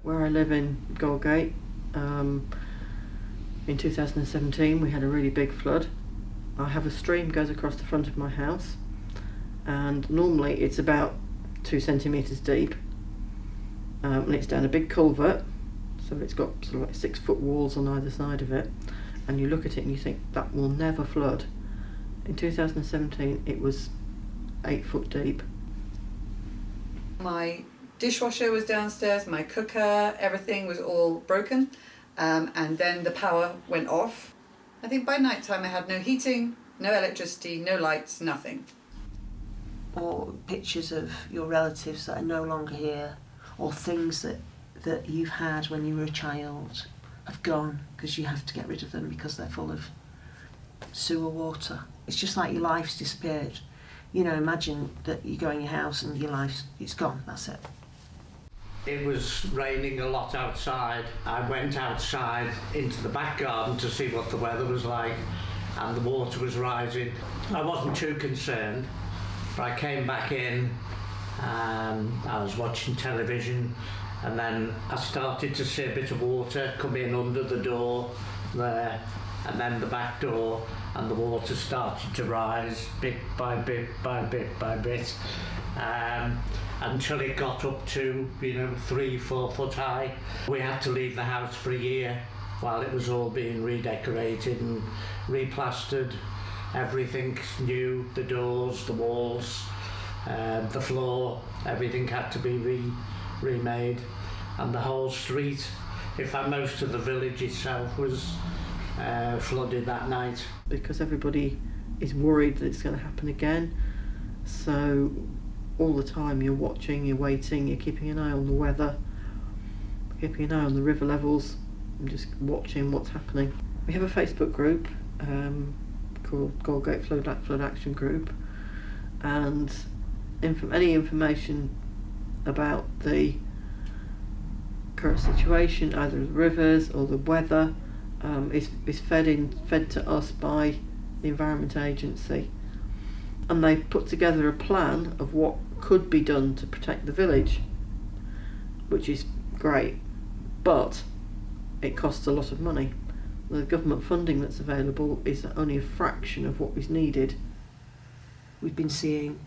Where I live in Galgate, in 2017 we had a really big flood. I have a stream goes across the front of my house, and normally it's about 2 centimetres deep, and it's down a big culvert, so it's got sort of like 6-foot walls on either side of it, and you look at it and you think that will never flood. In 2017 it was 8 foot deep. My dishwasher was downstairs, my cooker, everything was all broken, and then the power went off. I think by night time I had no heating, no electricity, no lights, nothing. Or pictures of your relatives that are no longer here, or things that you've had when you were a child have gone because you have to get rid of them because they're full of sewer water. It's just like your life's disappeared. You know, imagine that you go in your house and your it's gone, that's it. It was raining a lot outside. I went outside into the back garden to see what the weather was like, and the water was rising. I wasn't too concerned, but I came back in and I was watching television, and then I started to see a bit of water come in under the door there, and then the back door, and the water started to rise bit by bit by bit by bit, until it got up to 3-4 foot high. We had to leave the house for a year while it was all being redecorated and replastered. Everything new, the doors, the walls, the floor, everything had to be remade, and the whole street, in fact most of the village itself was flooded that night. Because everybody is worried that it's going to happen again, so all the time you're watching, you're waiting, you're keeping an eye on the weather, keeping an eye on the river levels, and just watching what's happening. We have a Facebook group called Galgate Flood Action Group, and any information about the current situation, either the rivers or the weather, is fed to us by the Environment Agency, and they put together a plan of what could be done to protect the village, which is great, but it costs a lot of money. The government funding that's available is only a fraction of what was needed. We've been seeing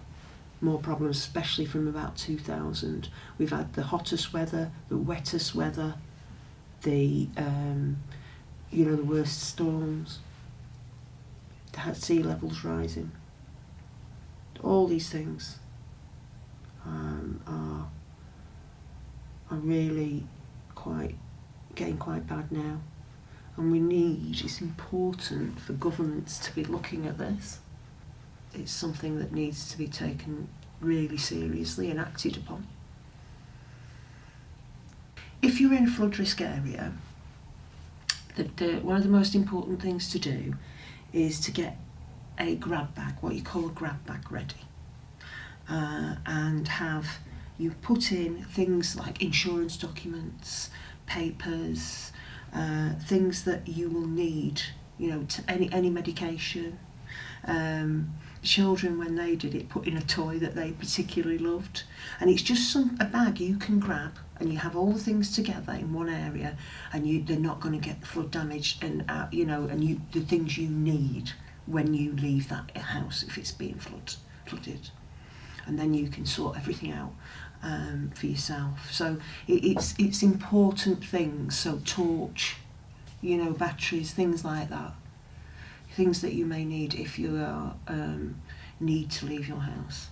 more problems, especially from about 2000. We've had the hottest weather, the wettest weather, the worst storms, the sea levels rising. All these things are really getting quite bad now, and it's important for governments to be looking at this. It's something that needs to be taken really seriously and acted upon. If you're in a flood risk area, one of the most important things to do is to get a grab bag, what you call a grab bag, ready, and have you put in things like insurance documents, papers, things that you will need, to any medication. Children, when they did it, put in a toy that they particularly loved, and it's just a bag you can grab, and you have all the things together in one area, and they're not going to get flood damage, and the things you need when you leave that house if it's being flooded, and then you can sort everything out for yourself. So it's important things. So torch, batteries, things like that. Things that you may need if you need to leave your house.